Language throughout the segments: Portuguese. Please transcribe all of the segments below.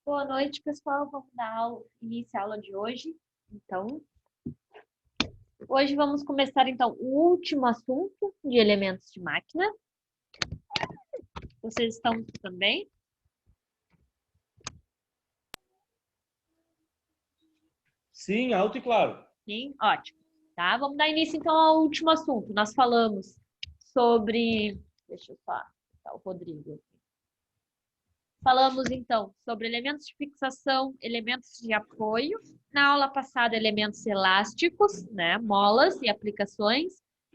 Boa noite, pessoal. Vamos dar início à aula de hoje. Então, hoje vamos começar então o último assunto de elementos de máquina. Vocês estão também? Sim, alto e claro. Sim, ótimo. Tá? Vamos dar início então ao último assunto. Nós falamos sobre, deixa eu só, tá, o Rodrigo. Falamos então sobre elementos de fixação, elementos de apoio. Na aula passada, elementos elásticos, né, molas e aplicações.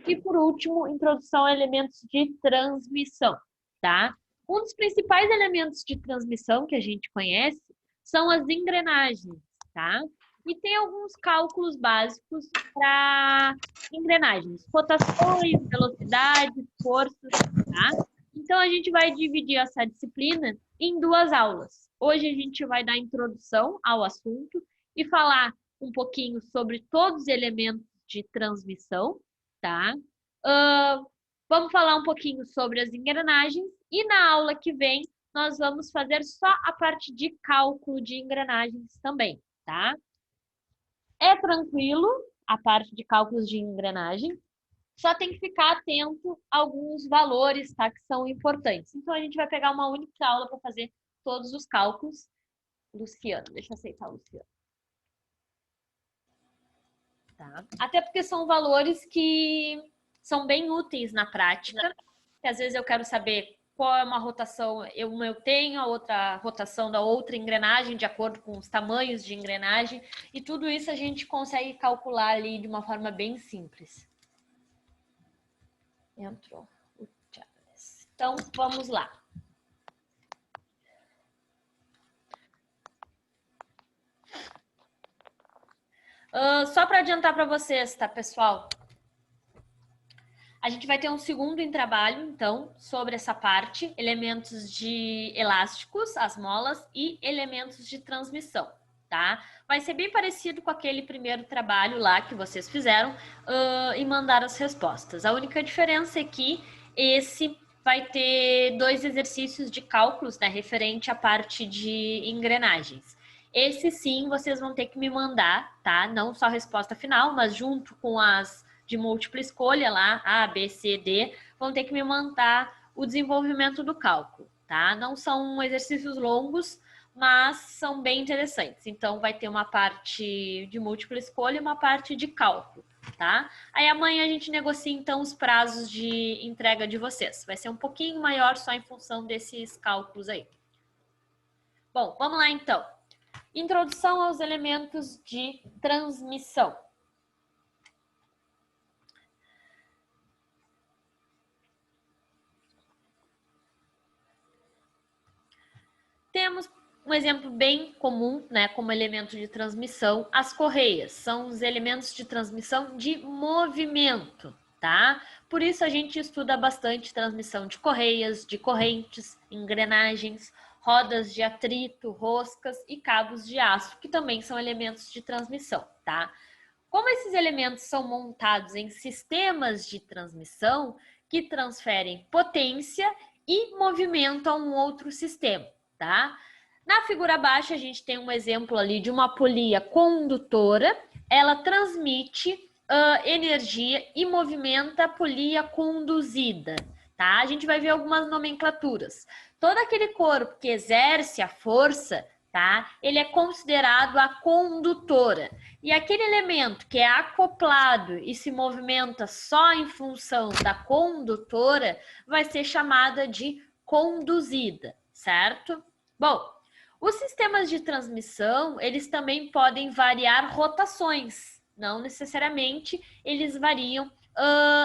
E por último, introdução a elementos de transmissão, tá? Um dos principais elementos de transmissão que a gente conhece são as engrenagens, tá? E tem alguns cálculos básicos para engrenagens, rotações, velocidades, forças, tá? Então a gente vai dividir essa disciplina em duas aulas. Hoje a gente vai dar introdução ao assunto e falar um pouquinho sobre todos os elementos de transmissão, tá? Vamos falar um pouquinho sobre as engrenagens e na aula que vem nós vamos fazer só a parte de cálculo de engrenagens também, tá? É tranquilo a parte de cálculos de engrenagem, só tem que ficar atento a alguns valores, tá, que são importantes. Então, a gente vai pegar uma única aula para fazer todos os cálculos. Luciano, deixa eu aceitar o Luciano. Tá? Até porque são valores que são bem úteis na prática, que às vezes eu quero saber qual é uma rotação, eu tenho a outra rotação da outra engrenagem, de acordo com os tamanhos de engrenagem, e tudo isso a gente consegue calcular ali de uma forma bem simples. Entrou o Charles. Então, vamos lá. Só para adiantar para vocês, tá, pessoal? A gente vai ter um segundo em trabalho, então, sobre essa parte, elementos de elásticos, as molas, e elementos de transmissão, tá? Vai ser bem parecido com aquele primeiro trabalho lá que vocês fizeram e mandaram as respostas. A única diferença é que esse vai ter 2 exercícios de cálculos, né, referente à parte de engrenagens. Esse sim, vocês vão ter que me mandar, tá? Não só a resposta final, mas junto com as de múltipla escolha lá, A, B, C, D, vão ter que me mandar o desenvolvimento do cálculo, tá? Não são exercícios longos, mas são bem interessantes. Então, vai ter uma parte de múltipla escolha e uma parte de cálculo, tá? Aí amanhã a gente negocia, então, os prazos de entrega de vocês. Vai ser um pouquinho maior só em função desses cálculos aí. Bom, vamos lá, então. Introdução aos elementos de transmissão. Temos um exemplo bem comum, né, como elemento de transmissão, as correias. São os elementos de transmissão de movimento, tá? Por isso a gente estuda bastante transmissão de correias, de correntes, engrenagens, rodas de atrito, roscas e cabos de aço, que também são elementos de transmissão, tá? Como esses elementos são montados em sistemas de transmissão que transferem potência e movimento a um outro sistema, tá? Na figura abaixo, a gente tem um exemplo ali de uma polia condutora. Ela transmite energia e movimenta a polia conduzida, tá? A gente vai ver algumas nomenclaturas. Todo aquele corpo que exerce a força, tá? Ele é considerado a condutora. E aquele elemento que é acoplado e se movimenta só em função da condutora vai ser chamada de conduzida, certo? Bom, os sistemas de transmissão, eles também podem variar rotações. Não necessariamente eles variam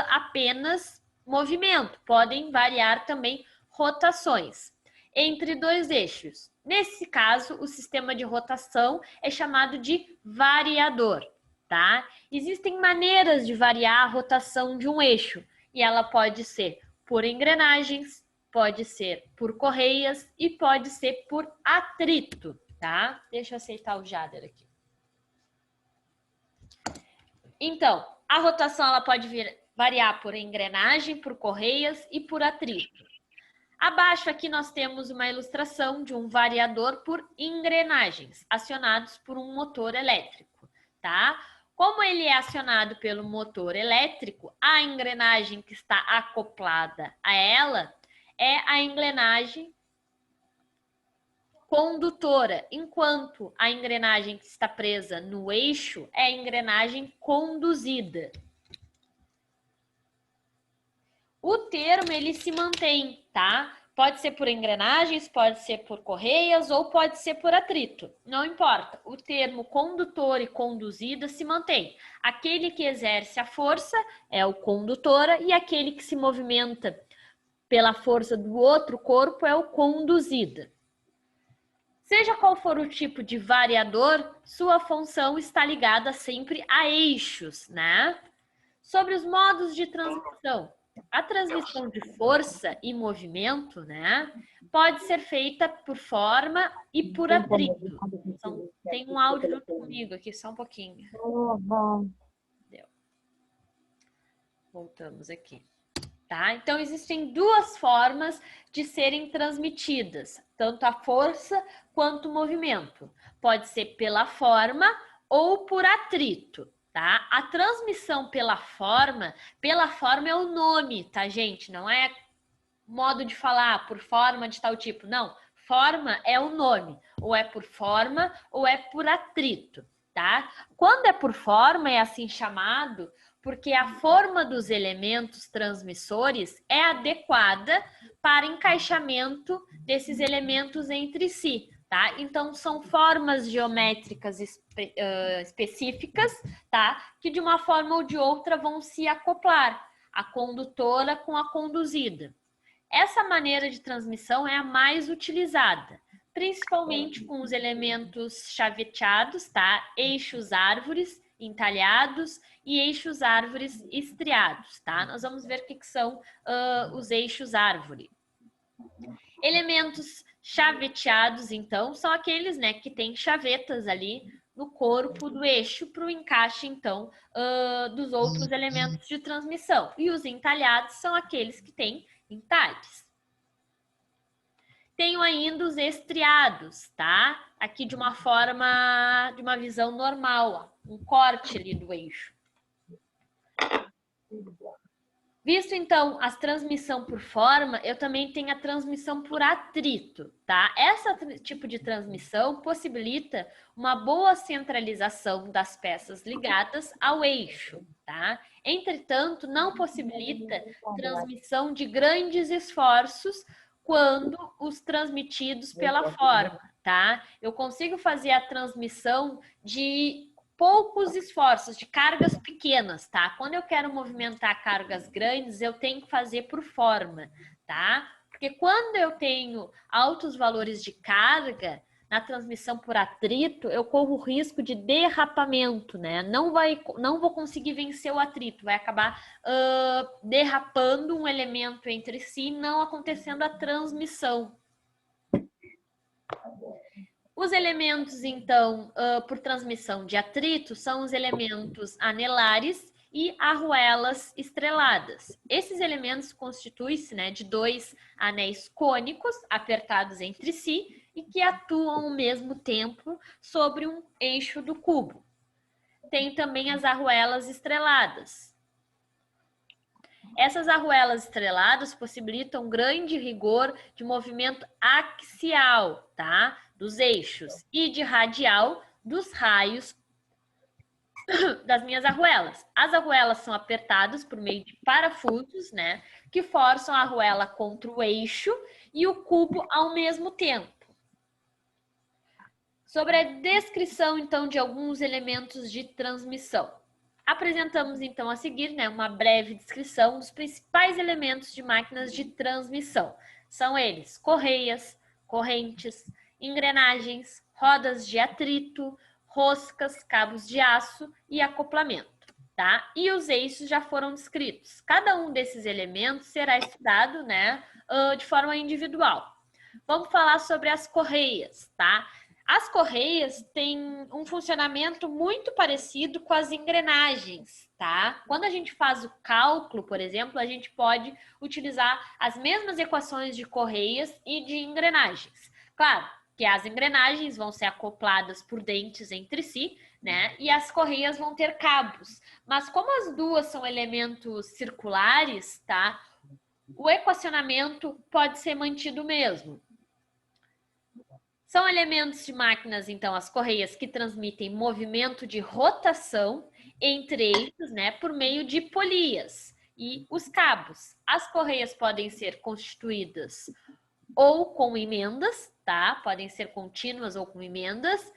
apenas movimento, podem variar também rotações entre 2 eixos. Nesse caso, o sistema de rotação é chamado de variador, tá? Existem maneiras de variar a rotação de um eixo, e ela pode ser por engrenagens, pode ser por correias e pode ser por atrito, tá? Deixa eu aceitar o Jader aqui. Então, a rotação ela pode variar por engrenagem, por correias e por atrito. Abaixo aqui nós temos uma ilustração de um variador por engrenagens, acionados por um motor elétrico, tá? Como ele é acionado pelo motor elétrico, a engrenagem que está acoplada a ela é a engrenagem condutora, enquanto a engrenagem que está presa no eixo é a engrenagem conduzida. O termo, ele se mantém, tá? Pode ser por engrenagens, pode ser por correias ou pode ser por atrito. Não importa. O termo condutor e conduzida se mantém. Aquele que exerce a força é o condutora e aquele que se movimenta pela força do outro corpo é o conduzida. Seja qual for o tipo de variador, sua função está ligada sempre a eixos, né? Sobre os modos de transmissão. A transmissão de força e movimento, né, pode ser feita por forma e por atrito. Então, tem um áudio junto comigo aqui, só um pouquinho. Deu. Voltamos aqui. Tá? Então, existem duas formas de serem transmitidas, tanto a força quanto o movimento. Pode ser pela forma ou por atrito. Tá? A transmissão pela forma é o nome, tá, gente? Não é modo de falar por forma de tal tipo, não. Forma é o nome, ou é por forma ou é por atrito, tá? Quando é por forma, é assim chamado porque a forma dos elementos transmissores é adequada para encaixamento desses elementos entre si. Tá? Então, são formas geométricas específicas, tá? Que de uma forma ou de outra vão se acoplar, a condutora com a conduzida. Essa maneira de transmissão é a mais utilizada, principalmente com os elementos chaveteados, tá? Eixos árvores entalhados e eixos árvores estriados, tá? Nós vamos ver o que são os eixos árvore. Elementos chaveteados, então, são aqueles, né, que têm chavetas ali no corpo do eixo para o encaixe, então, dos outros elementos de transmissão. E os entalhados são aqueles que têm entalhes. Tenho ainda os estriados, tá? Aqui de uma forma, de uma visão normal, ó, um corte ali do eixo. Visto, então, a transmissão por forma, eu também tenho a transmissão por atrito, tá? Esse tipo de transmissão possibilita uma boa centralização das peças ligadas ao eixo, tá? Entretanto, não possibilita transmissão de grandes esforços quando os transmitidos pela forma, tá? Eu consigo fazer a transmissão de poucos esforços, de cargas pequenas, tá? Quando eu quero movimentar cargas grandes, eu tenho que fazer por forma, tá? Porque quando eu tenho altos valores de carga, na transmissão por atrito, eu corro o risco de derrapamento, né? Não vou conseguir vencer o atrito, vai acabar derrapando um elemento entre si, não acontecendo a transmissão. Os elementos, então, por transmissão de atrito, são os elementos anelares e arruelas estreladas. Esses elementos constituem-se, né, de dois anéis cônicos apertados entre si e que atuam ao mesmo tempo sobre um eixo do cubo. Tem também as arruelas estreladas. Essas arruelas estreladas possibilitam grande rigor de movimento axial, tá? Dos eixos e de radial dos raios das minhas arruelas. As arruelas são apertadas por meio de parafusos, né? Que forçam a arruela contra o eixo e o cubo ao mesmo tempo. Sobre a descrição, então, de alguns elementos de transmissão. Apresentamos, então, a seguir, né, uma breve descrição dos principais elementos de máquinas de transmissão. São eles correias, correntes, engrenagens, rodas de atrito, roscas, cabos de aço e acoplamento, tá? E os eixos já foram descritos. Cada um desses elementos será estudado, né, de forma individual. Vamos falar sobre as correias, tá? As correias têm um funcionamento muito parecido com as engrenagens, tá? Quando a gente faz o cálculo, por exemplo, a gente pode utilizar as mesmas equações de correias e de engrenagens. Claro que as engrenagens vão ser acopladas por dentes entre si, né? E as correias vão ter cabos. Mas como as duas são elementos circulares, tá? O equacionamento pode ser mantido mesmo. São elementos de máquinas, então, as correias que transmitem movimento de rotação entre eixos, né, por meio de polias. E os cabos. As correias podem ser constituídas ou com emendas, tá? Podem ser contínuas ou com emendas.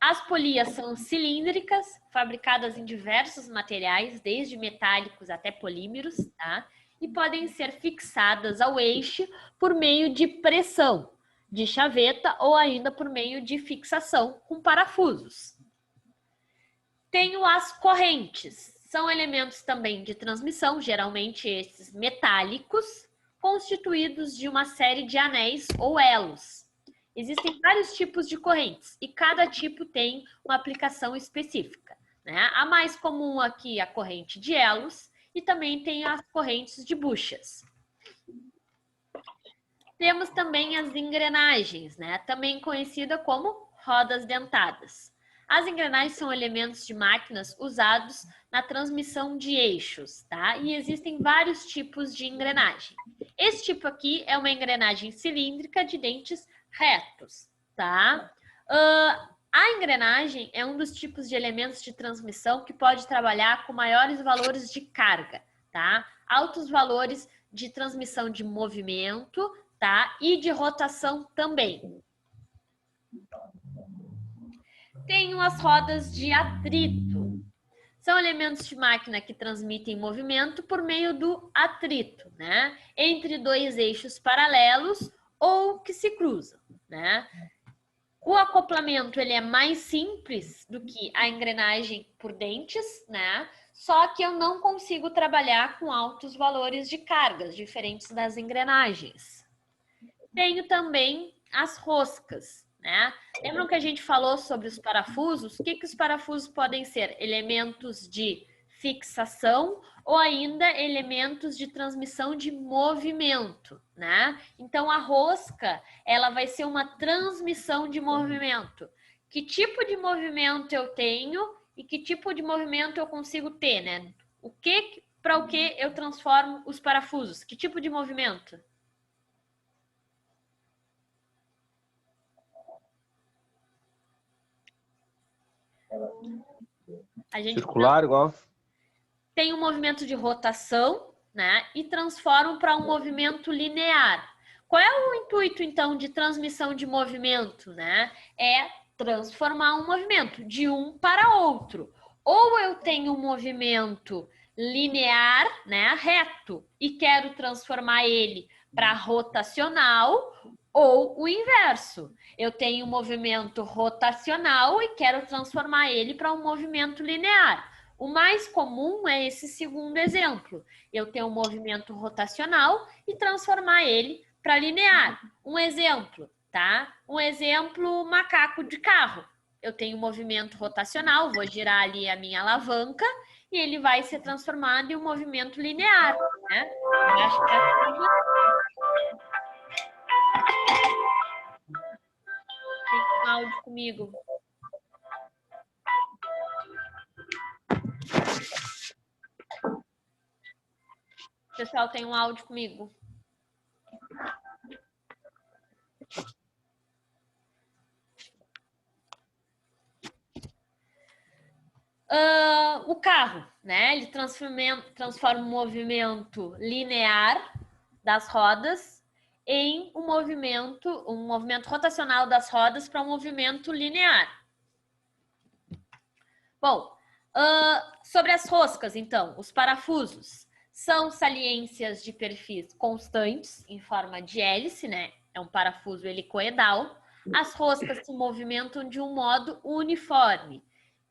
As polias são cilíndricas, fabricadas em diversos materiais, desde metálicos até polímeros, tá? E podem ser fixadas ao eixo por meio de pressão, de chaveta ou ainda por meio de fixação com parafusos. Tenho as correntes. São elementos também de transmissão, geralmente esses metálicos, constituídos de uma série de anéis ou elos. Existem vários tipos de correntes e cada tipo tem uma aplicação específica, né? A mais comum aqui é a corrente de elos e também tem as correntes de buchas. Temos também as engrenagens, né? Também conhecida como rodas dentadas. As engrenagens são elementos de máquinas usados na transmissão de eixos, tá? E existem vários tipos de engrenagem. Esse tipo aqui é uma engrenagem cilíndrica de dentes retos, tá? A engrenagem é um dos tipos de elementos de transmissão que pode trabalhar com maiores valores de carga, tá? Altos valores de transmissão de movimento, tá? E de rotação também. Tenho as rodas de atrito. São elementos de máquina que transmitem movimento por meio do atrito, né? Entre dois eixos paralelos ou que se cruzam, né? O acoplamento ele é mais simples do que a engrenagem por dentes, né? Só que eu não consigo trabalhar com altos valores de cargas, diferentes das engrenagens. Tenho também as roscas, né? Lembram que a gente falou sobre os parafusos? O que os parafusos podem ser? Elementos de fixação ou ainda elementos de transmissão de movimento, né? Então, a rosca, ela vai ser uma transmissão de movimento. Que tipo de movimento eu tenho e que tipo de movimento eu consigo ter, né? Para o que eu transformo os parafusos? Que tipo de movimento? Circular, igual? Tem um movimento de rotação, né? E transformam para um movimento linear. Qual é o intuito, então, de transmissão de movimento, né? É transformar um movimento de um para outro. Ou eu tenho um movimento linear, né, reto, e quero transformar ele para rotacional, ou o inverso. Eu tenho um movimento rotacional e quero transformar ele para um movimento linear. O mais comum é esse segundo exemplo. Eu tenho um movimento rotacional e transformar ele para linear. Um exemplo, tá? Um exemplo, macaco de carro. Eu tenho um movimento rotacional, vou girar ali a minha alavanca e ele vai ser transformado em um movimento linear, né? Eu acho que tem um áudio comigo. Pessoal, tem um áudio comigo. O carro, né? Ele transforma um movimento linear das rodas em um movimento rotacional das rodas para um movimento linear. Bom, sobre as roscas, então, os parafusos são saliências de perfis constantes em forma de hélice, né? É um parafuso helicoidal. As roscas se movimentam de um modo uniforme,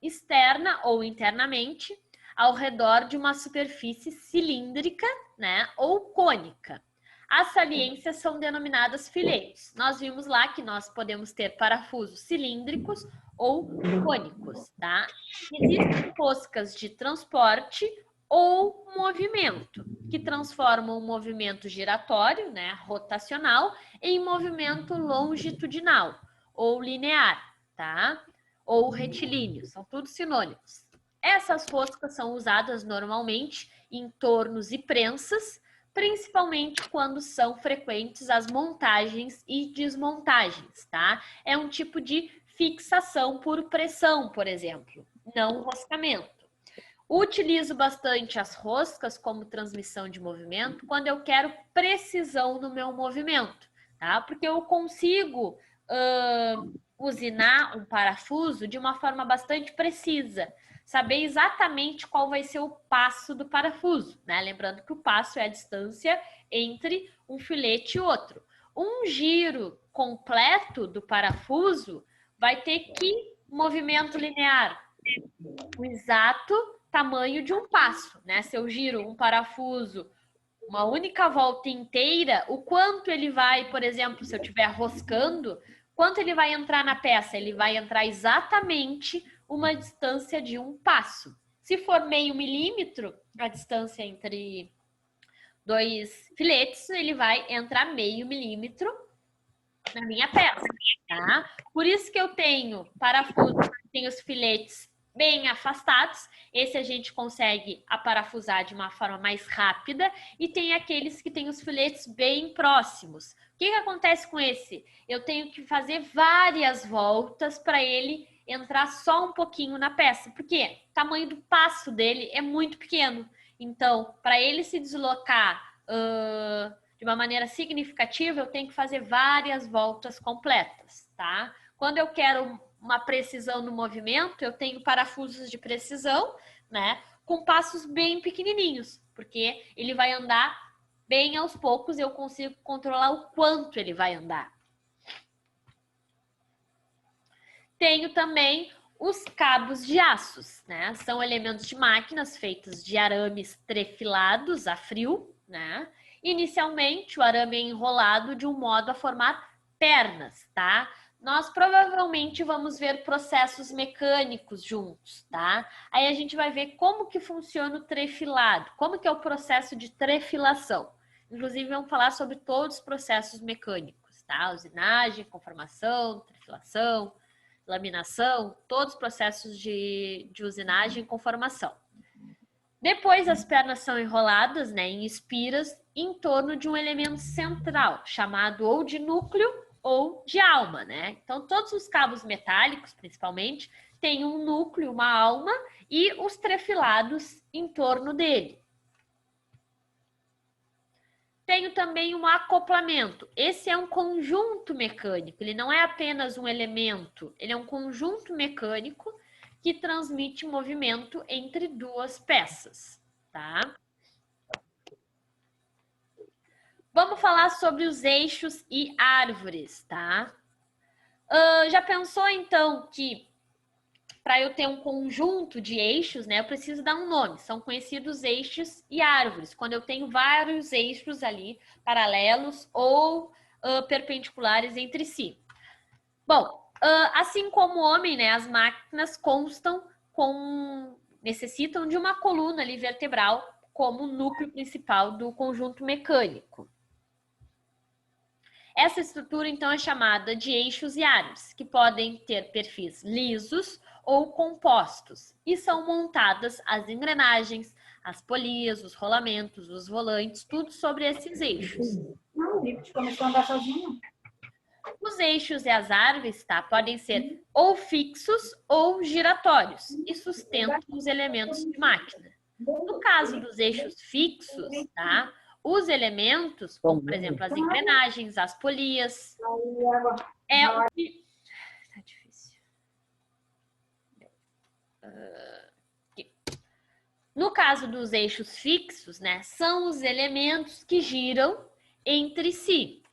externa ou internamente, ao redor de uma superfície cilíndrica, né, ou cônica. As saliências são denominadas filetes. Nós vimos lá que nós podemos ter parafusos cilíndricos ou cônicos, tá? Existem roscas de transporte ou movimento, que transformam o movimento giratório, né, rotacional, em movimento longitudinal ou linear, tá? Ou retilíneo, são todos sinônimos. Essas roscas são usadas normalmente em tornos e prensas, principalmente quando são frequentes as montagens e desmontagens, tá? É um tipo de fixação por pressão, por exemplo, não roscamento. Utilizo bastante as roscas como transmissão de movimento quando eu quero precisão no meu movimento, tá? Porque eu consigo usinar um parafuso de uma forma bastante precisa, saber exatamente qual vai ser o passo do parafuso, né? Lembrando que o passo é a distância entre um filete e outro. Um giro completo do parafuso vai ter que movimento linear, o exato tamanho de um passo, né? Se eu giro um parafuso uma única volta inteira, o quanto ele vai, por exemplo, se eu estiver roscando, quanto ele vai entrar na peça? Ele vai entrar exatamente uma distância de um passo. Se for meio milímetro, a distância entre dois filetes, ele vai entrar meio milímetro na minha peça, tá? Por isso que eu tenho parafusos, tem os filetes bem afastados, esse a gente consegue aparafusar de uma forma mais rápida, e tem aqueles que têm os filetes bem próximos. O que acontece com esse? Eu tenho que fazer várias voltas para ele entrar só um pouquinho na peça, porque o tamanho do passo dele é muito pequeno. Então, para ele se deslocar de uma maneira significativa, eu tenho que fazer várias voltas completas, tá? Quando eu quero uma precisão no movimento, eu tenho parafusos de precisão, né? Com passos bem pequenininhos, porque ele vai andar bem aos poucos e eu consigo controlar o quanto ele vai andar. Tenho também os cabos de aços, né? São elementos de máquinas feitos de arames trefilados a frio, né? Inicialmente, o arame é enrolado de um modo a formar pernas, tá? Nós provavelmente vamos ver processos mecânicos juntos, tá? Aí a gente vai ver como que funciona o trefilado, como que é o processo de trefilação. Inclusive, vamos falar sobre todos os processos mecânicos, tá? Usinagem, conformação, trefilação, laminação, todos os processos de usinagem e conformação. Depois, as pernas são enroladas, né, em espiras em torno de um elemento central, chamado ou de núcleo ou de alma, né? Então, todos os cabos metálicos, principalmente, têm um núcleo, uma alma, e os trefilados em torno dele. Tenho também um acoplamento. Esse é um conjunto mecânico, ele não é apenas um elemento, ele é um conjunto mecânico que transmite movimento entre duas peças, tá? Vamos falar sobre os eixos e árvores, tá? Já pensou, então, que para eu ter um conjunto de eixos, né, eu preciso dar um nome. São conhecidos eixos e árvores, quando eu tenho vários eixos ali, paralelos ou perpendiculares entre si. Bom, assim como o homem, né, as máquinas necessitam de uma coluna ali vertebral como núcleo principal do conjunto mecânico. Essa estrutura, então, é chamada de eixos e árvores, que podem ter perfis lisos ou compostos, e são montadas as engrenagens, as polias, os rolamentos, os volantes, tudo sobre esses eixos. Não, o Lift começou a andar sozinho. Os eixos e as árvores, tá, podem ser ou fixos ou giratórios e sustentam os elementos de máquina. No caso dos eixos fixos, tá, os elementos, como por exemplo as engrenagens, as polias, tá difícil. No caso dos eixos fixos, né, são os elementos que giram entre si.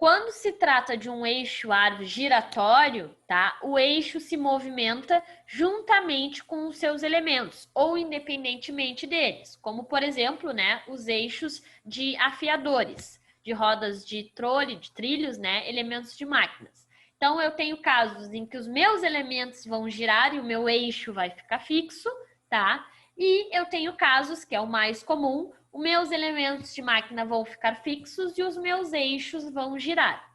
Quando se trata de um eixo árvore giratório, tá? O eixo se movimenta juntamente com os seus elementos ou independentemente deles, como por exemplo, né, os eixos de afiadores, de rodas de trolha, de trilhos, né, elementos de máquinas. Então eu tenho casos em que os meus elementos vão girar e o meu eixo vai ficar fixo, tá? E eu tenho casos, que é o mais comum, os meus elementos de máquina vão ficar fixos e os meus eixos vão girar.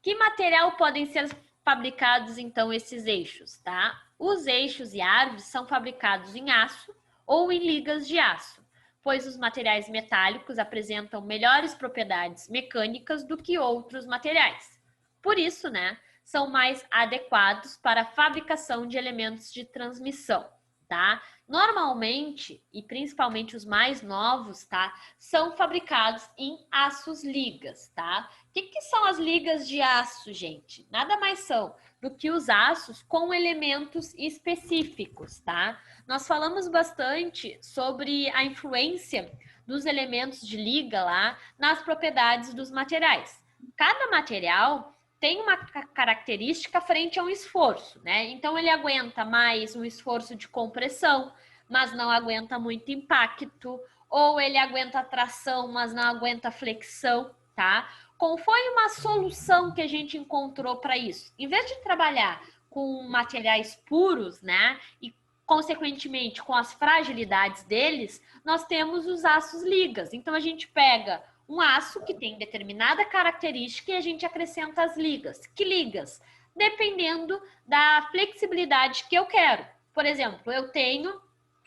Que material podem ser fabricados, então, esses eixos, tá? Os eixos e árvores são fabricados em aço ou em ligas de aço, pois os materiais metálicos apresentam melhores propriedades mecânicas do que outros materiais. Por isso, né, são mais adequados para a fabricação de elementos de transmissão, tá? Normalmente, e principalmente os mais novos, tá? São fabricados em aços ligas, tá? O que são as ligas de aço, gente? Nada mais são do que os aços com elementos específicos, tá? Nós falamos bastante sobre a influência dos elementos de liga lá nas propriedades dos materiais. Cada material tem uma característica frente a um esforço, né? Então, ele aguenta mais um esforço de compressão, mas não aguenta muito impacto, ou ele aguenta tração, mas não aguenta flexão, tá? Qual foi uma solução que a gente encontrou para isso? Em vez de trabalhar com materiais puros, né? E, consequentemente, com as fragilidades deles, nós temos os aços ligas. Então, a gente pega um aço que tem determinada característica e a gente acrescenta as ligas. Que ligas? Dependendo da flexibilidade que eu quero. Por exemplo, eu tenho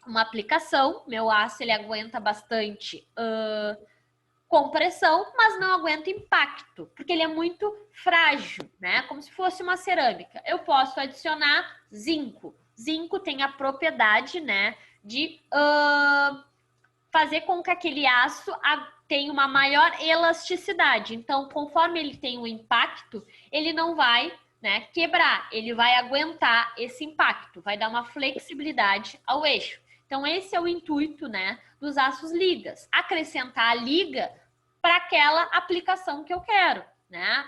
uma aplicação, meu aço ele aguenta bastante compressão, mas não aguenta impacto, porque ele é muito frágil, né? Como se fosse uma cerâmica. Eu posso adicionar zinco. Zinco tem a propriedade, né, de fazer com que aquele aço tenha uma maior elasticidade. Então, conforme ele tem um impacto, ele não vai, né, quebrar, ele vai aguentar esse impacto, vai dar uma flexibilidade ao eixo. Então, esse é o intuito, né, dos aços ligas, acrescentar a liga para aquela aplicação que eu quero, né?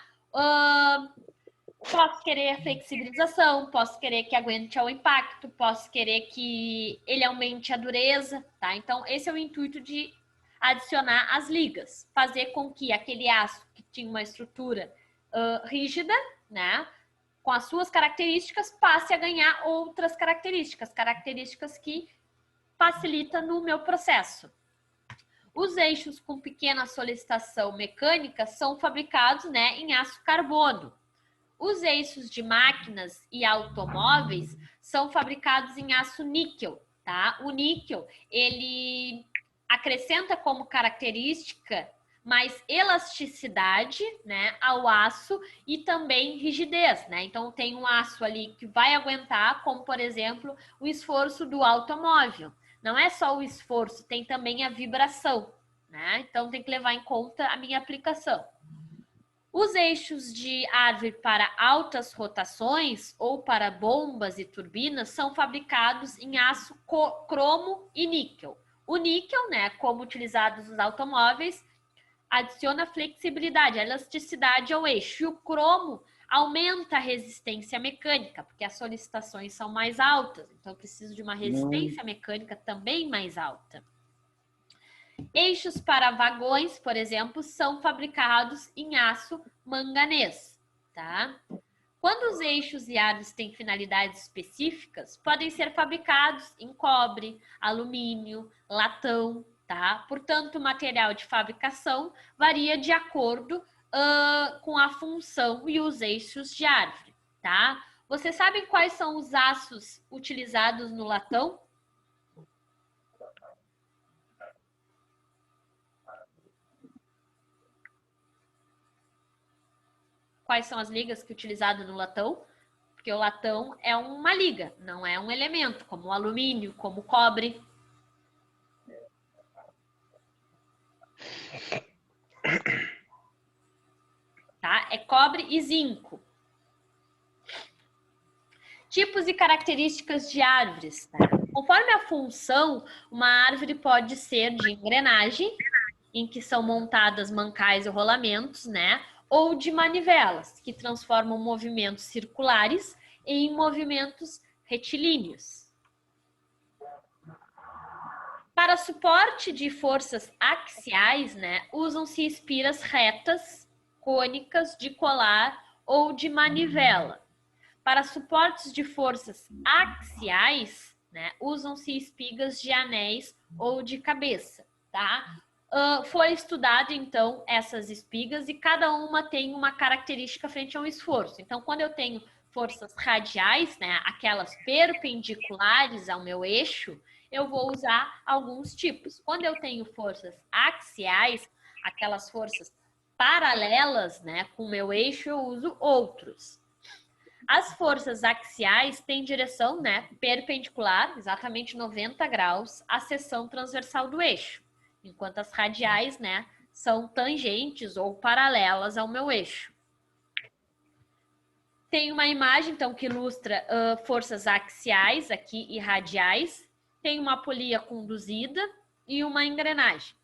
Posso querer flexibilização, posso querer que aguente ao impacto, posso querer que ele aumente a dureza, tá? Então, esse é o intuito de adicionar as ligas, fazer com que aquele aço que tinha uma estrutura rígida, né, com as suas características, passe a ganhar outras características que facilitam no meu processo. Os eixos com pequena solicitação mecânica são fabricados, né, em aço carbono. Os eixos de máquinas e automóveis são fabricados em aço níquel, tá? O níquel, ele acrescenta como característica mais elasticidade, né, ao aço e também rigidez, né? Então, tem um aço ali que vai aguentar, como, por exemplo, o esforço do automóvel. Não é só o esforço, tem também a vibração, né? Então, tem que levar em conta a minha aplicação. Os eixos de árvore para altas rotações ou para bombas e turbinas são fabricados em aço cromo e níquel. O níquel, né, como utilizados nos automóveis, adiciona flexibilidade, elasticidade ao eixo. E o cromo aumenta a resistência mecânica, porque as solicitações são mais altas. Então, eu preciso de uma resistência mecânica também mais alta. Eixos para vagões, por exemplo, são fabricados em aço manganês, tá? Quando os eixos e árvores têm finalidades específicas, podem ser fabricados em cobre, alumínio, latão, tá? Portanto, o material de fabricação varia de acordo com a função e os eixos de árvore, tá? Vocês sabem quais são os aços utilizados no latão? Quais são as ligas que utilizadas no latão? Porque o latão é uma liga, não é um elemento, como o alumínio, como o cobre. Tá? É cobre e zinco. Tipos e características de árvores. Tá? Conforme a função, uma árvore pode ser de engrenagem, em que são montadas mancais e rolamentos, né? Ou de manivelas, que transformam movimentos circulares em movimentos retilíneos. Para suporte de forças axiais, né, usam-se espiras retas, cônicas, de colar ou de manivela. Para suportes de forças axiais, né, usam-se espigas de anéis ou de cabeça, tá? Foi estudado, então, essas espigas e cada uma tem uma característica frente ao esforço. Então, quando eu tenho forças radiais, né, aquelas perpendiculares ao meu eixo, eu vou usar alguns tipos. Quando eu tenho forças axiais, aquelas forças paralelas, né, com o meu eixo, eu uso outros. As forças axiais têm direção, né, perpendicular, exatamente 90 graus, à seção transversal do eixo, enquanto as radiais, né, são tangentes ou paralelas ao meu eixo. Tem uma imagem, então, que ilustra forças axiais aqui e radiais. Tem uma polia conduzida e uma engrenagem.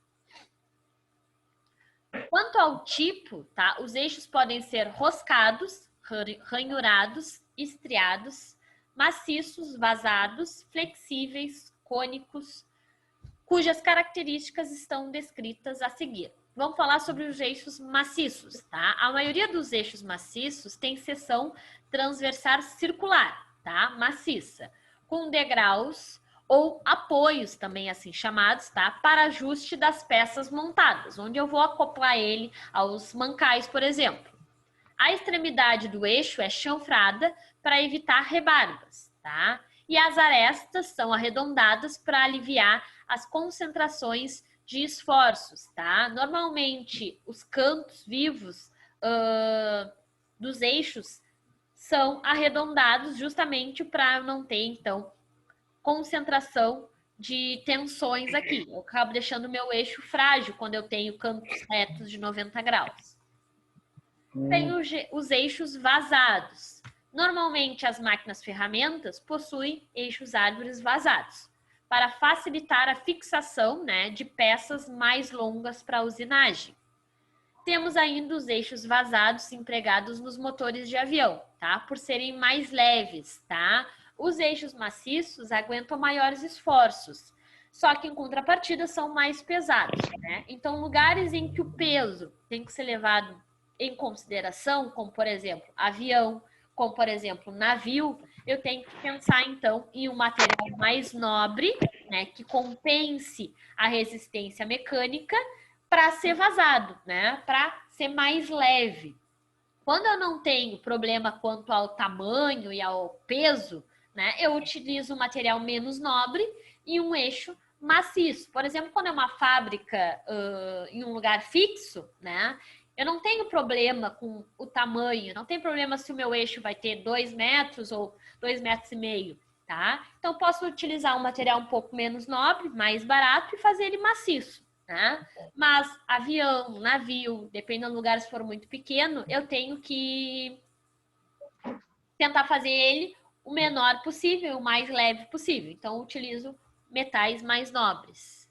Quanto ao tipo, tá, os eixos podem ser roscados, ranhurados, estriados, maciços, vazados, flexíveis, cônicos, cujas características estão descritas a seguir. Vamos falar sobre os eixos maciços, tá? A maioria dos eixos maciços tem seção transversal circular, tá? Maciça, com degraus ou apoios também assim chamados, tá? Para ajuste das peças montadas, onde eu vou acoplar ele aos mancais, por exemplo. A extremidade do eixo é chanfrada para evitar rebarbas, tá? E as arestas são arredondadas para aliviar as concentrações de esforços, tá? Normalmente, os cantos vivos dos eixos são arredondados justamente para não ter, então, concentração de tensões aqui. Eu acabo deixando o meu eixo frágil quando eu tenho cantos retos de 90 graus. Tem os eixos vazados. Normalmente, as máquinas ferramentas possuem eixos árvores vazados, para facilitar a fixação, né, de peças mais longas para a usinagem. Temos ainda os eixos vazados empregados nos motores de avião, tá? Por serem mais leves, tá? Os eixos maciços aguentam maiores esforços, só que em contrapartida são mais pesados, né? Então, lugares em que o peso tem que ser levado em consideração, como por exemplo, avião, como por exemplo, navio, eu tenho que pensar então em um material mais nobre, né, que compense a resistência mecânica para ser vazado, né, para ser mais leve. Quando eu não tenho problema quanto ao tamanho e ao peso, né, eu utilizo um material menos nobre e um eixo maciço. Por exemplo, quando é uma fábrica em um lugar fixo, né, eu não tenho problema com o tamanho, não tem problema se o meu eixo vai ter 2 metros ou 2,5 metros, tá? Então, posso utilizar um material um pouco menos nobre, mais barato e fazer ele maciço, tá? Mas avião, navio, dependendo do lugar, se for muito pequeno, eu tenho que tentar fazer ele o menor possível, o mais leve possível. Então, eu utilizo metais mais nobres.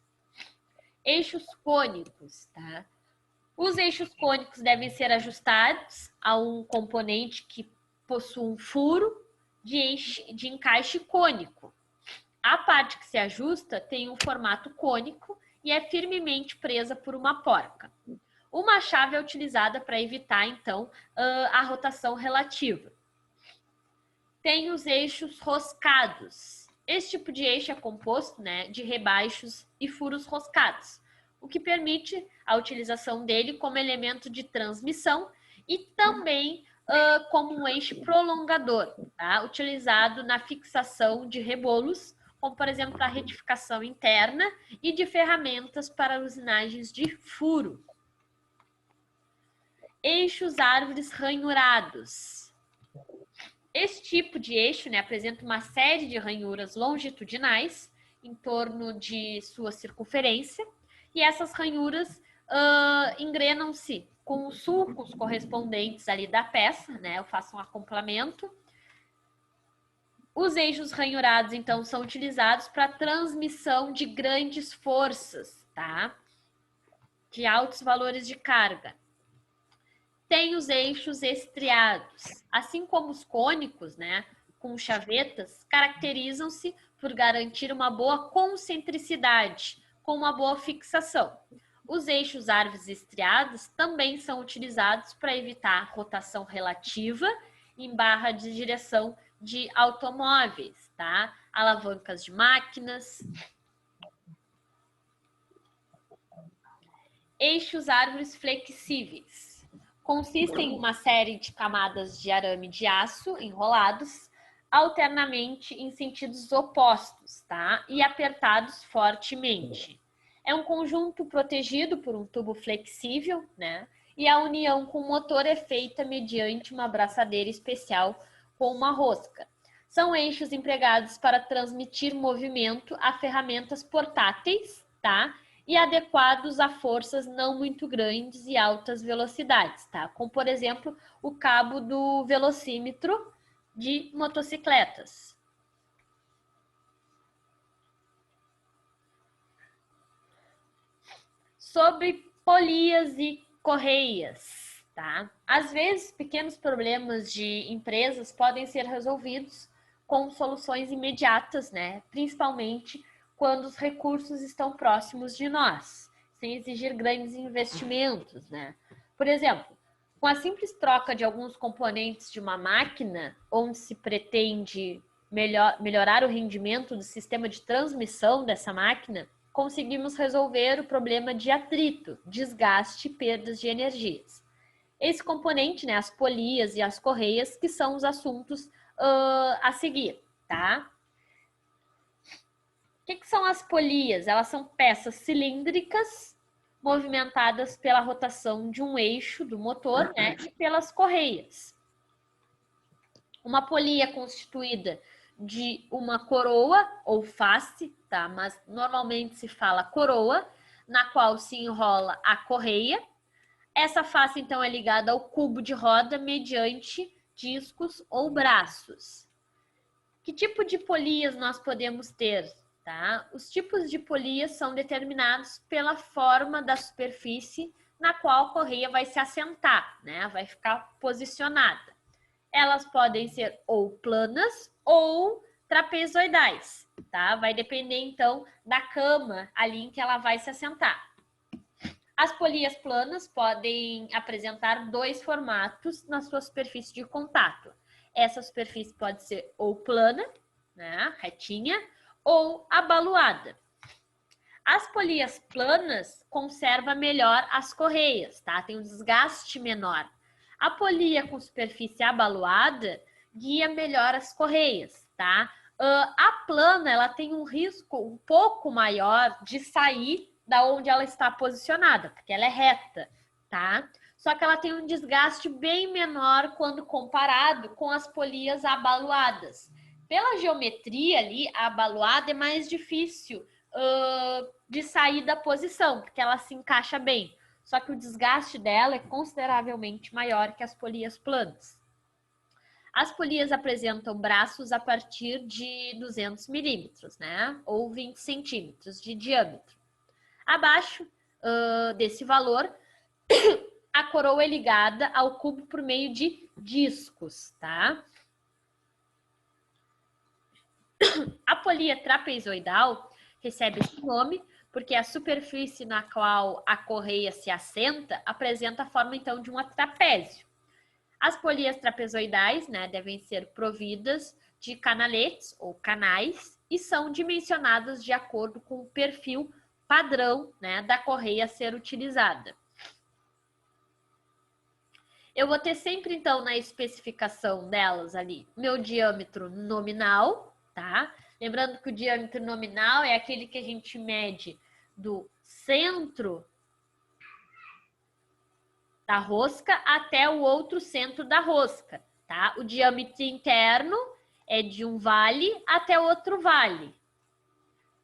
Eixos cônicos, tá? Os eixos cônicos devem ser ajustados a um componente que possui um furo de encaixe cônico. A parte que se ajusta tem um formato cônico e é firmemente presa por uma porca. Uma chave é utilizada para evitar, então, a rotação relativa. Tem os eixos roscados. Esse tipo de eixo é composto, né, de rebaixos e furos roscados, o que permite a utilização dele como elemento de transmissão e também como um eixo prolongador, tá? Utilizado na fixação de rebolos, como, por exemplo, a retificação interna e de ferramentas para usinagens de furo. Eixos árvores ranhurados. Esse tipo de eixo, né, apresenta uma série de ranhuras longitudinais em torno de sua circunferência, e essas ranhuras engrenam-se com os sulcos correspondentes ali da peça, né? Eu faço um acoplamento. Os eixos ranhurados, então, são utilizados para transmissão de grandes forças, tá? de altos valores de carga. Tem os eixos estriados, assim como os cônicos, né, com chavetas, caracterizam-se por garantir uma boa concentricidade, com uma boa fixação. Os eixos árvores estriados também são utilizados para evitar rotação relativa em barra de direção de automóveis, tá? Alavancas de máquinas. Eixos árvores flexíveis. Consistem em uma série de camadas de arame de aço enrolados alternamente em sentidos opostos, tá? E apertados fortemente. É um conjunto protegido por um tubo flexível, né? E a união com o motor é feita mediante uma abraçadeira especial com uma rosca. São eixos empregados para transmitir movimento a ferramentas portáteis, tá? E adequados a forças não muito grandes e altas velocidades, tá? Como, por exemplo, o cabo do velocímetro de motocicletas. Sobre polias e correias, tá? Às vezes, pequenos problemas de empresas podem ser resolvidos com soluções imediatas, né? Principalmente quando os recursos estão próximos de nós, sem exigir grandes investimentos, né? Por exemplo, com a simples troca de alguns componentes de uma máquina, onde se pretende melhorar o rendimento do sistema de transmissão dessa máquina, conseguimos resolver o problema de atrito, desgaste e perdas de energias. Esse componente, né, as polias e as correias, que são os assuntos a seguir, tá? O que são as polias? Elas são peças cilíndricas movimentadas pela rotação de um eixo do motor, né, e pelas correias. Uma polia é constituída de uma coroa ou face, tá? Mas normalmente se fala coroa, na qual se enrola a correia. Essa face, então, é ligada ao cubo de roda mediante discos ou braços. Que tipo de polias nós podemos ter? Tá? Os tipos de polias são determinados pela forma da superfície na qual a correia vai se assentar, né? Vai ficar posicionada. Elas podem ser ou planas ou trapezoidais, tá? Vai depender, então, da cama ali em que ela vai se assentar. As polias planas podem apresentar dois formatos na sua superfície de contato. Essa superfície pode ser ou plana, né, retinha, ou abaloada. As polias planas conservam melhor as correias, tá? Tem um desgaste menor. A polia com superfície abaloada guia melhor as correias, tá? A plana, ela tem um risco um pouco maior de sair da onde ela está posicionada, porque ela é reta, tá? Só que ela tem um desgaste bem menor quando comparado com as polias abaloadas. Pela geometria ali, a abaloada é mais difícil de sair da posição, porque ela se encaixa bem. Só que o desgaste dela é consideravelmente maior que as polias planas. As polias apresentam braços a partir de 200 milímetros, né? Ou 20 centímetros de diâmetro. Abaixo desse valor, a coroa é ligada ao cubo por meio de discos, tá? A polia trapezoidal recebe esse nome porque a superfície na qual a correia se assenta apresenta a forma, então, de um trapézio. As polias trapezoidais, né, devem ser providas de canaletes ou canais e são dimensionadas de acordo com o perfil padrão, né, da correia a ser utilizada. Eu vou ter sempre, então, na especificação delas ali, meu diâmetro nominal, tá? Lembrando que o diâmetro nominal é aquele que a gente mede do centro da rosca até o outro centro da rosca, tá? O diâmetro interno é de um vale até outro vale.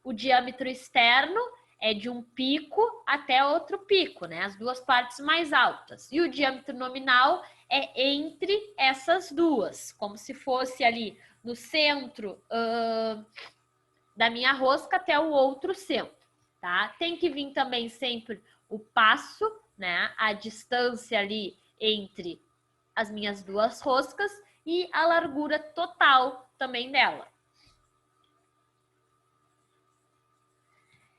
O diâmetro externo é de um pico até outro pico, né? As duas partes mais altas. E o diâmetro nominal é entre essas duas, como se fosse ali no centro da minha rosca até o outro centro, tá? Tem que vir também sempre o passo, né? A distância ali entre as minhas duas roscas e a largura total também dela.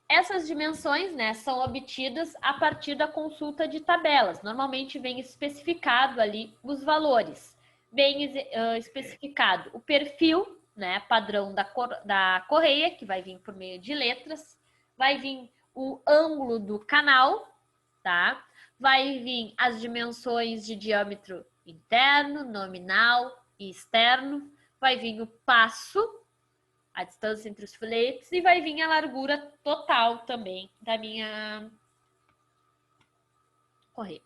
Essas dimensões, né, são obtidas a partir da consulta de tabelas. Normalmente vem especificado ali os valores. Vem especificado o perfil, né, padrão da correia, que vai vir por meio de letras. Vai vir o ângulo do canal, tá? Vai vir as dimensões de diâmetro interno, nominal e externo. Vai vir o passo, a distância entre os filetes, e vai vir a largura total também da minha correia.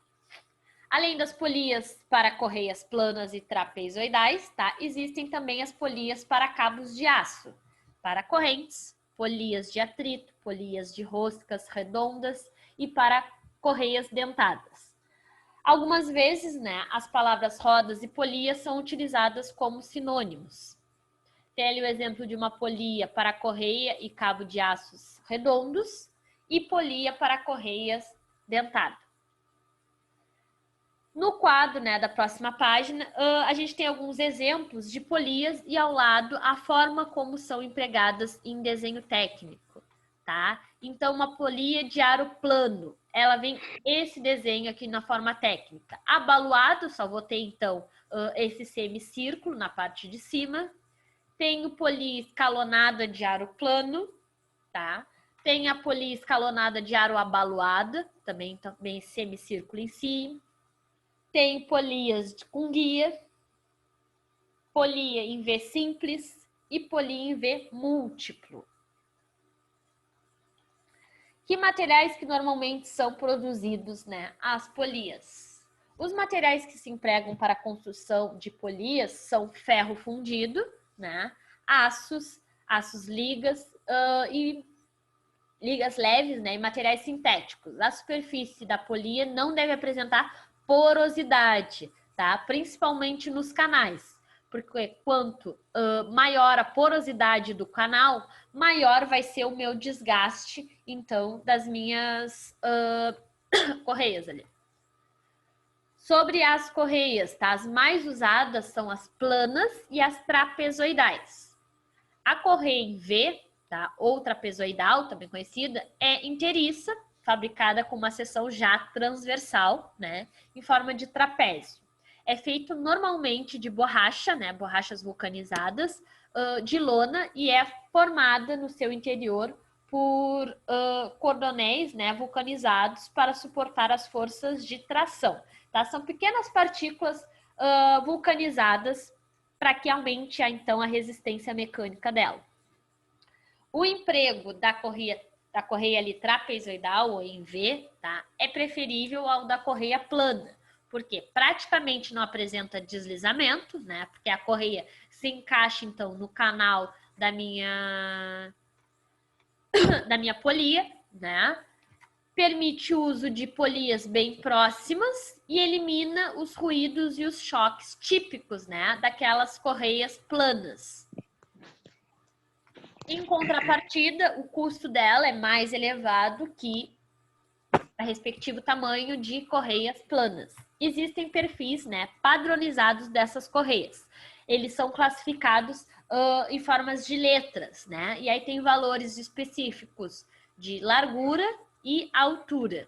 Além das polias para correias planas e trapezoidais, tá? Existem também as polias para cabos de aço, para correntes, polias de atrito, polias de roscas redondas e para correias dentadas. Algumas vezes, né, as palavras rodas e polias são utilizadas como sinônimos. Tem ali o exemplo de uma polia para correia e cabo de aços redondos e polia para correias dentadas. No quadro, né, da próxima página, a gente tem alguns exemplos de polias e ao lado a forma como são empregadas em desenho técnico, tá? Então, uma polia de aro plano, ela vem esse desenho aqui na forma técnica. Abaloado, só vou ter então esse semicírculo na parte de cima. Tem o polia escalonada de aro plano, tá? Tem a polia escalonada de aro abaloada, também semicírculo em si. Tem polias com guia, polia em V simples e polia em V múltiplo. Que materiais que normalmente são produzidos, né? As polias. Os materiais que se empregam para a construção de polias são ferro fundido, né? Aços ligas e ligas leves, né? E materiais sintéticos. A superfície da polia não deve apresentar porosidade, tá? Principalmente nos canais, porque quanto maior a porosidade do canal, maior vai ser o meu desgaste, então, das minhas correias ali. Sobre as correias, tá? As mais usadas são as planas e as trapezoidais. A correia em V, tá? Ou trapezoidal, também conhecida, é inteiriça, fabricada com uma seção já transversal, né? Em forma de trapézio. É feito normalmente de borracha, né? Borrachas vulcanizadas, de lona, e é formada no seu interior por cordonéis, né? Vulcanizados para suportar as forças de tração. Tá? São pequenas partículas vulcanizadas para que aumente, então, a resistência mecânica dela. O emprego da correia ali trapezoidal ou em V, tá? É preferível ao da correia plana, porque praticamente não apresenta deslizamento, né? Porque a correia se encaixa, então, no canal da minha polia, né? Permite o uso de polias bem próximas e elimina os ruídos e os choques típicos, né, daquelas correias planas. Em contrapartida, o custo dela é mais elevado que o respectivo tamanho de correias planas. Existem perfis, né, padronizados dessas correias. Eles são classificados em formas de letras, né, e aí tem valores específicos de largura e altura.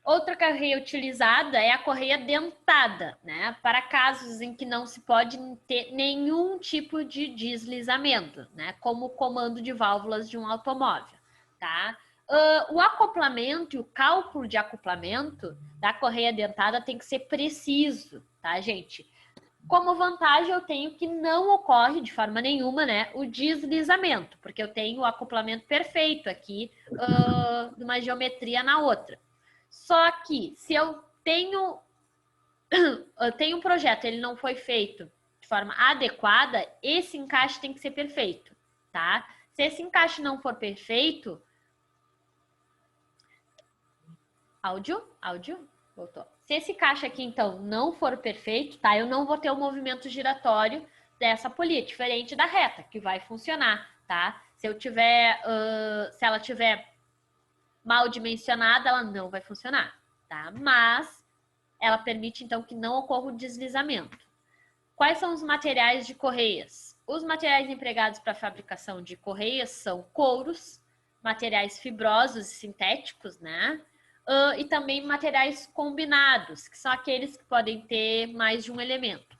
Outra correia utilizada é a correia dentada, né? Para casos em que não se pode ter nenhum tipo de deslizamento, né? Como o comando de válvulas de um automóvel, tá? O acoplamento e o cálculo de acoplamento da correia dentada tem que ser preciso, tá, gente? Como vantagem, eu tenho que não ocorre de forma nenhuma, né, o deslizamento, porque eu tenho o acoplamento perfeito aqui, de uma geometria na outra. Só que, se eu tenho um projeto, ele não foi feito de forma adequada, esse encaixe tem que ser perfeito, tá? Se esse encaixe não for perfeito... Áudio, voltou. Se esse encaixe aqui, então, não for perfeito, tá? Eu não vou ter o movimento giratório dessa polia, diferente da reta, que vai funcionar, tá? Se ela tiver mal dimensionada, ela não vai funcionar, tá? Mas ela permite, então, que não ocorra o deslizamento. Quais são os materiais de correias? Os materiais empregados para a fabricação de correias são couros, materiais fibrosos e sintéticos, né? E também materiais combinados, que são aqueles que podem ter mais de um elemento.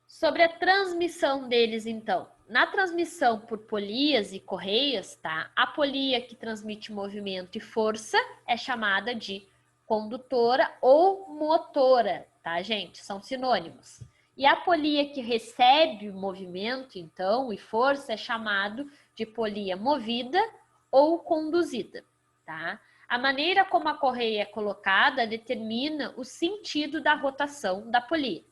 Sobre a transmissão deles, então. Na transmissão por polias e correias, tá? A polia que transmite movimento e força é chamada de condutora ou motora, tá, gente? São sinônimos. E a polia que recebe movimento, então, e força é chamado de polia movida ou conduzida, tá? A maneira como a correia é colocada determina o sentido da rotação da polia.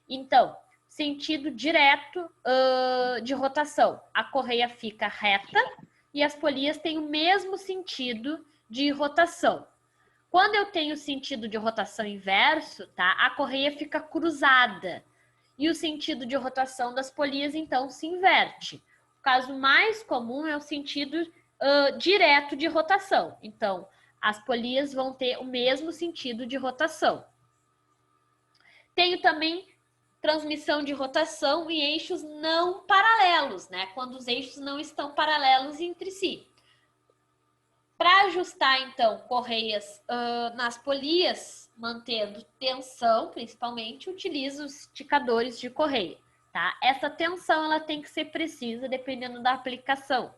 Então, sentido direto de rotação. A correia fica reta e as polias têm o mesmo sentido de rotação. Quando eu tenho sentido de rotação inverso, tá? A correia fica cruzada e o sentido de rotação das polias, então, se inverte. O caso mais comum é o sentido direto de rotação. Então, as polias vão ter o mesmo sentido de rotação. Tenho também transmissão de rotação e eixos não paralelos, né? Quando os eixos não estão paralelos entre si. Para ajustar, então, correias nas polias, mantendo tensão, principalmente, utilizo os esticadores de correia, tá? Essa tensão, ela tem que ser precisa, dependendo da aplicação.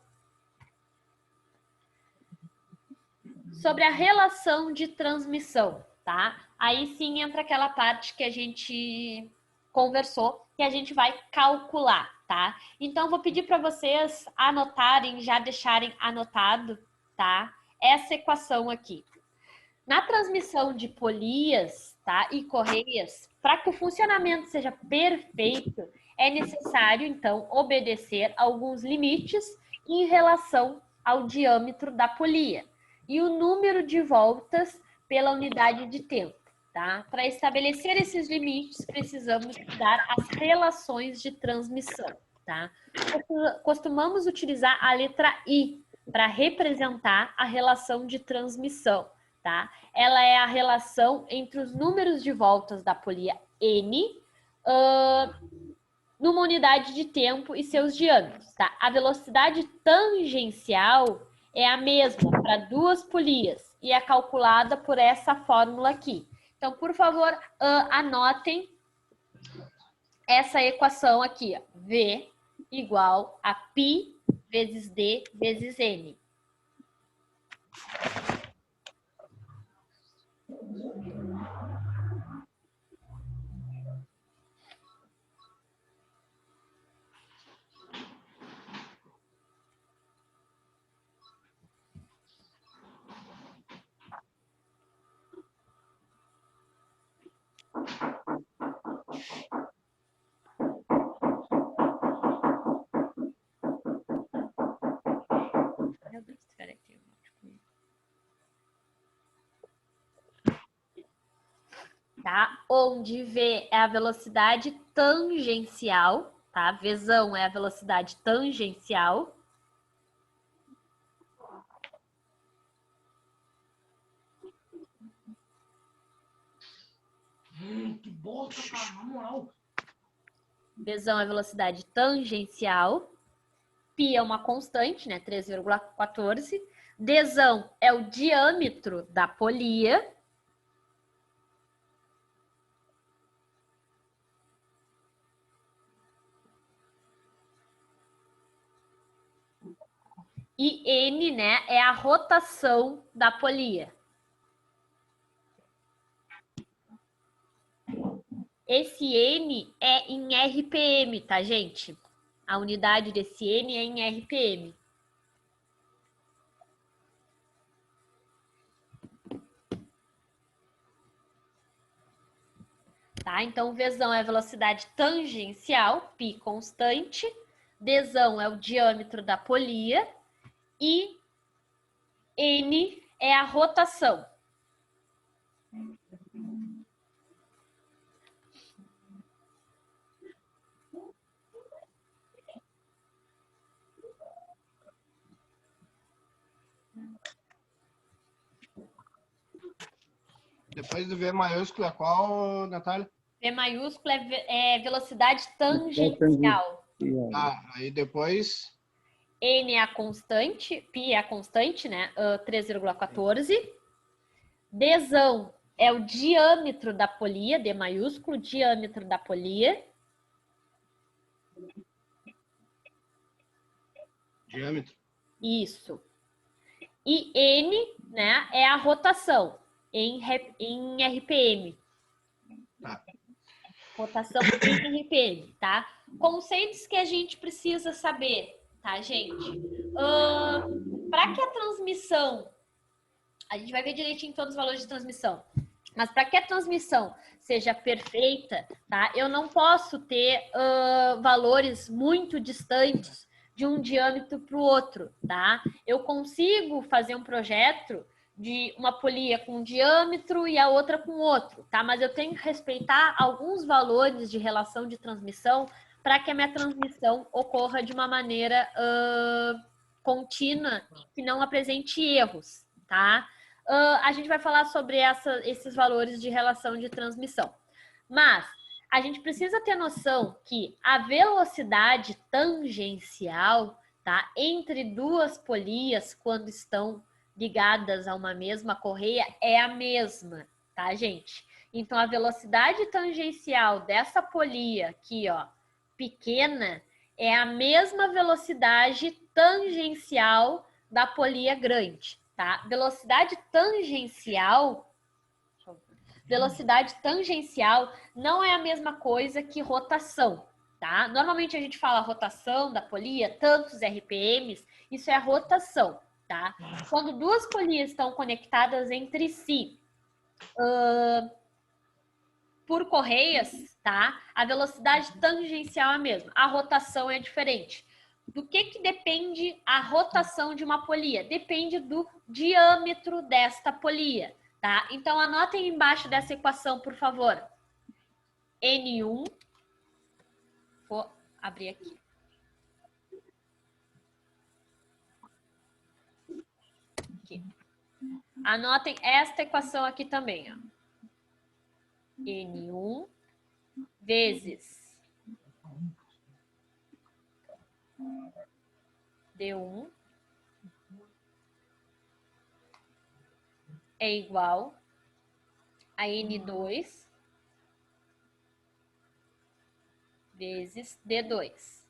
Sobre a relação de transmissão, tá? Aí sim entra aquela parte que a gente conversou, que a gente vai calcular, tá? Então, vou pedir para vocês anotarem, já deixarem anotado, tá? Essa equação aqui. Na transmissão de polias, tá? E correias, para que o funcionamento seja perfeito, é necessário, então, obedecer alguns limites em relação ao diâmetro da polia e o número de voltas pela unidade de tempo. Tá? Para estabelecer esses limites, precisamos dar as relações de transmissão. Tá? Costumamos utilizar a letra I para representar a relação de transmissão. Tá? Ela é a relação entre os números de voltas da polia N numa unidade de tempo e seus diâmetros. Tá? A velocidade tangencial é a mesma para duas polias e é calculada por essa fórmula aqui. Então, por favor, anotem essa equação aqui. Ó. V igual a π vezes D vezes N. Tá? Onde V é a velocidade tangencial, tá? Vzão é a velocidade tangencial. Que bosta, cara, na moral. Vzão é a velocidade tangencial. Π é uma constante, né? 3,14. Dzão é o diâmetro da polia. E N, né, é a rotação da polia. Esse N é em RPM, tá, gente? A unidade desse N é em RPM. Tá? Então, Vzão é a velocidade tangencial, π constante. Dzão é o diâmetro da polia. E N é a rotação. Depois do V maiúsculo é qual, Natália? V maiúsculo é velocidade tangencial. Aí depois... N é a constante, π é a constante, né? 3,14. Dzão é o diâmetro da polia, D maiúsculo, diâmetro da polia. Diâmetro. Isso. E N, né, é a rotação em RPM. Tá. Rotação em RPM, tá? Conceitos que a gente precisa saber, tá, gente? Para que a transmissão, a gente vai ver direitinho todos os valores de transmissão, mas para que a transmissão seja perfeita, tá? Eu não posso ter valores muito distantes de um diâmetro para o outro, tá? Eu consigo fazer um projeto de uma polia com um diâmetro e a outra com outro, tá? Mas eu tenho que respeitar alguns valores de relação de transmissão para que a minha transmissão ocorra de uma maneira contínua, que não apresente erros, tá? A gente vai falar sobre esses valores de relação de transmissão. Mas a gente precisa ter noção que a velocidade tangencial, tá, entre duas polias, quando estão ligadas a uma mesma correia, é a mesma, tá, gente? Então, a velocidade tangencial dessa polia aqui, ó, pequena, é a mesma velocidade tangencial da polia grande, tá? Velocidade tangencial não é a mesma coisa que rotação, tá? Normalmente a gente fala rotação da polia, tantos RPMs, isso é a rotação, tá? Quando duas polias estão conectadas entre si por correias, tá? A velocidade tangencial é a mesma, a rotação é diferente. Do que depende a rotação de uma polia? Depende do diâmetro desta polia, tá? Então, anotem embaixo dessa equação, por favor. N1. Vou abrir aqui. Anotem esta equação aqui também, ó. N1 vezes D1 é igual a N2 vezes D2.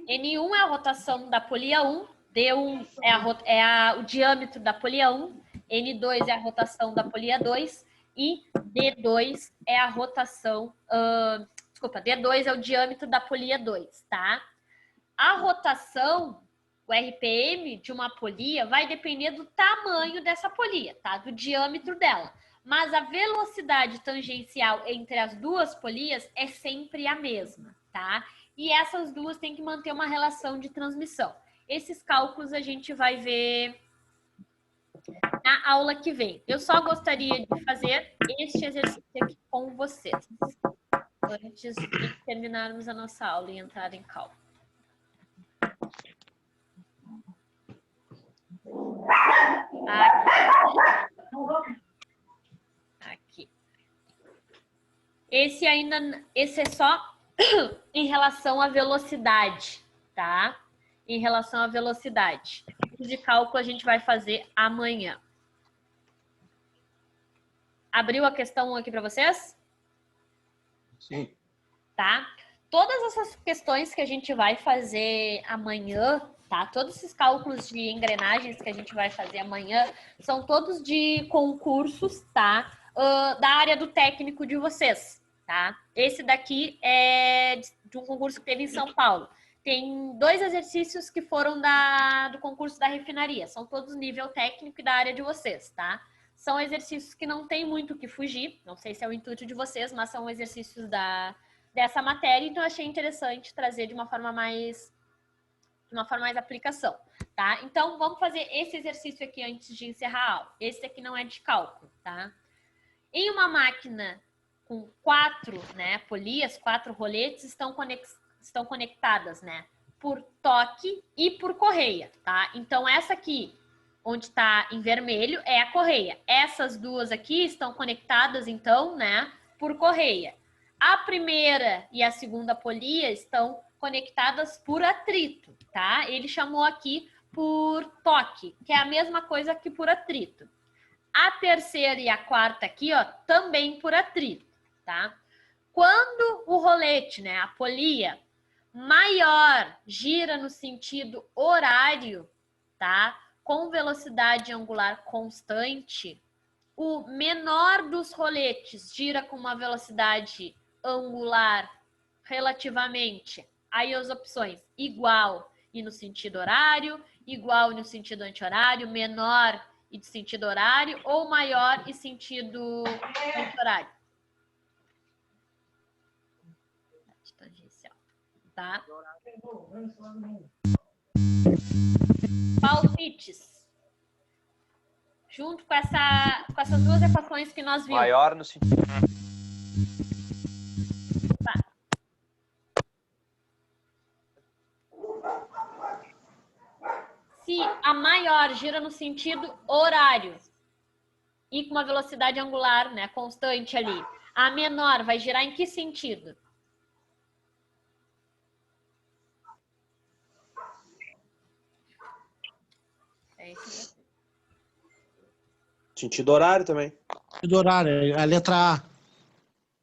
N1 é a rotação da polia 1, D1 é o diâmetro da polia 1, N2 é a rotação da polia 2 e D2 é a rotação... D2 é o diâmetro da polia 2, tá? A rotação, o RPM de uma polia vai depender do tamanho dessa polia, tá? Do diâmetro dela. Mas a velocidade tangencial entre as duas polias é sempre a mesma, tá? E essas duas têm que manter uma relação de transmissão. Esses cálculos a gente vai ver na aula que vem. Eu só gostaria de fazer este exercício aqui com vocês, antes de terminarmos a nossa aula e entrar em cálculo. Aqui. Esse é só em relação à velocidade, tá? Em relação à velocidade. O de cálculo a gente vai fazer amanhã. Abriu a questão aqui para vocês? Sim. Tá? Todas essas questões que a gente vai fazer amanhã, tá? Todos esses cálculos de engrenagens que a gente vai fazer amanhã são todos de concursos, tá? Da área do técnico de vocês, tá? Esse daqui é de um concurso que teve em São Paulo. Tem 2 exercícios que foram do concurso da refinaria. São todos nível técnico e da área de vocês, tá? São exercícios que não tem muito o que fugir. Não sei se é o intuito de vocês, mas são exercícios dessa matéria. Então, eu achei interessante trazer de uma forma mais aplicação, tá? Então, vamos fazer esse exercício aqui antes de encerrar a aula. Esse aqui não é de cálculo, tá? Em uma máquina com 4, né, polias, 4 roletes estão conectadas, né, por toque e por correia, tá? Então, essa aqui onde está em vermelho, é a correia. Essas duas aqui estão conectadas, então, né, por correia. A primeira e a segunda polia estão conectadas por atrito, tá? Ele chamou aqui por toque, que é a mesma coisa que por atrito. A terceira e a quarta aqui, ó, também por atrito, tá? Quando o rolete, né, a polia maior gira no sentido horário, tá? Com velocidade angular constante, o menor dos roletes gira com uma velocidade angular relativamente, aí as opções igual e no sentido horário, igual e no sentido anti-horário, menor e de sentido horário, ou maior e sentido anti-horário. Tangencial, tá? Palpites. Junto com essas duas equações que nós vimos. Maior no sentido. Tá. Se a maior gira no sentido horário e com uma velocidade angular, né, constante ali, a menor vai girar em que sentido? É isso. Sentido horário também. Do horário, a letra A.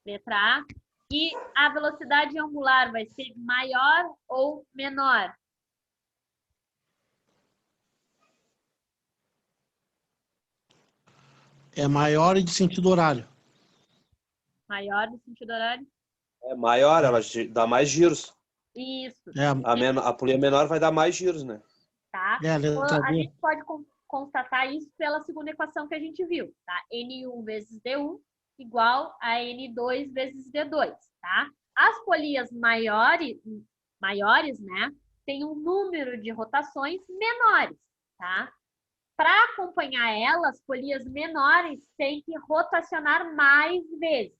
Letra A. E a velocidade angular vai ser maior ou menor? É maior e de sentido horário. Maior do sentido horário? É maior, ela dá mais giros. Isso. A polia menor vai dar mais giros, né? Tá? É a letra A B. gente pode constatar isso pela segunda equação que a gente viu, tá? N1 vezes D1 igual a N2 vezes D2, tá? As polias maiores, né, tem um número de rotações menores, tá? Para acompanhar elas, polias menores têm que rotacionar mais vezes.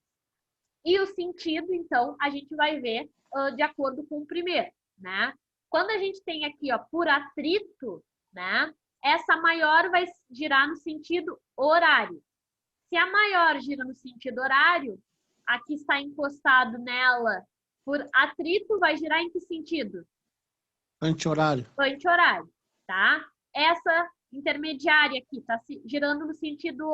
E o sentido, então, a gente vai ver de acordo com o primeiro, né? Quando a gente tem aqui, ó, por atrito, né? Essa maior vai girar no sentido horário. Se a maior gira no sentido horário, aqui está encostado nela por atrito, vai girar em que sentido? Anti-horário. Anti-horário, tá? Essa intermediária aqui está girando no sentido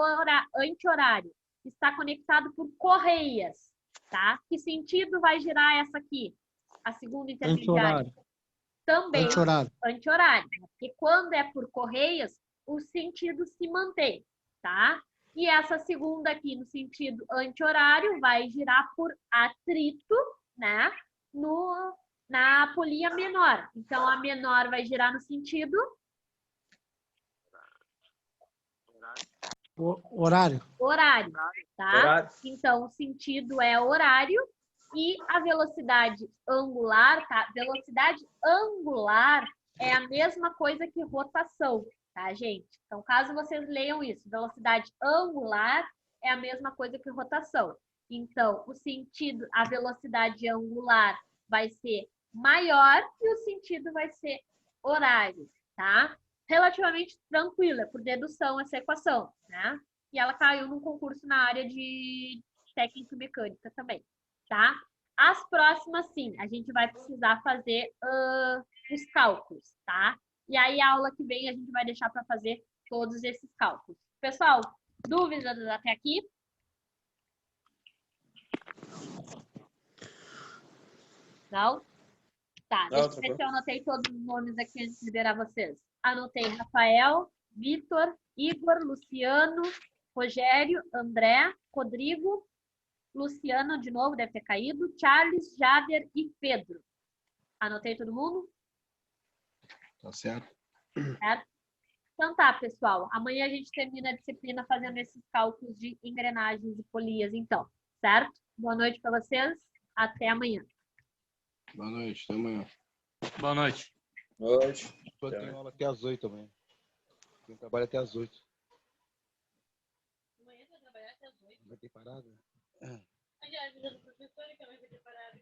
anti-horário. Está conectado por correias, tá? Que sentido vai girar essa aqui? A segunda intermediária? Anti-horário. Também Anti-horário. anti-horário. Porque quando é por correias, o sentido se mantém, tá? E essa segunda aqui, no sentido anti-horário, vai girar por atrito, né? Na polia menor. Então, a menor vai girar no sentido Horário. horário, tá? Horário. Então, o sentido é horário e a velocidade angular, tá? Velocidade angular é a mesma coisa que rotação, tá, gente? Então, caso vocês leiam isso, velocidade angular é a mesma coisa que rotação. Então, o sentido, a velocidade angular vai ser maior e o sentido vai ser horário, tá? Relativamente tranquila, por dedução, essa equação, né? E ela caiu num concurso na área de técnico-mecânica também, tá? As próximas, sim, a gente vai precisar fazer os cálculos, tá? E aí, a aula que vem, a gente vai deixar para fazer todos esses cálculos. Pessoal, dúvidas até aqui? Não? Tá, deixa eu ver se eu anotei todos os nomes aqui antes de liberar vocês. Anotei Rafael, Vitor, Igor, Luciano, Rogério, André, Rodrigo, Luciano, de novo, deve ter caído, Charles, Jader e Pedro. Anotei todo mundo? Tá certo. Certo? Então tá, pessoal. Amanhã a gente termina a disciplina fazendo esses cálculos de engrenagens e polias, então. Certo? Boa noite para vocês. Até amanhã. Boa noite, até amanhã. Boa noite. Hoje. Eu tenho aula até às 8 amanhã. Quem trabalha até às 8. Amanhã vai trabalhar até as 8. Vai ter parada? Aí a ajuda do professor que também vai ter parado.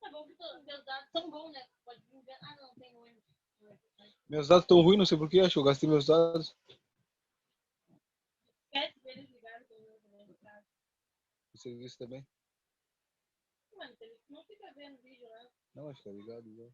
Tá bom que os dados são bons, né? Pode ver. Ah, não, tem ônibus. Meus dados estão ruins, não sei porquê, acho que eu gastei meus dados. O serviço também. Não, acho que tá ligado já.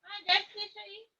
Ah, deve ser isso aí.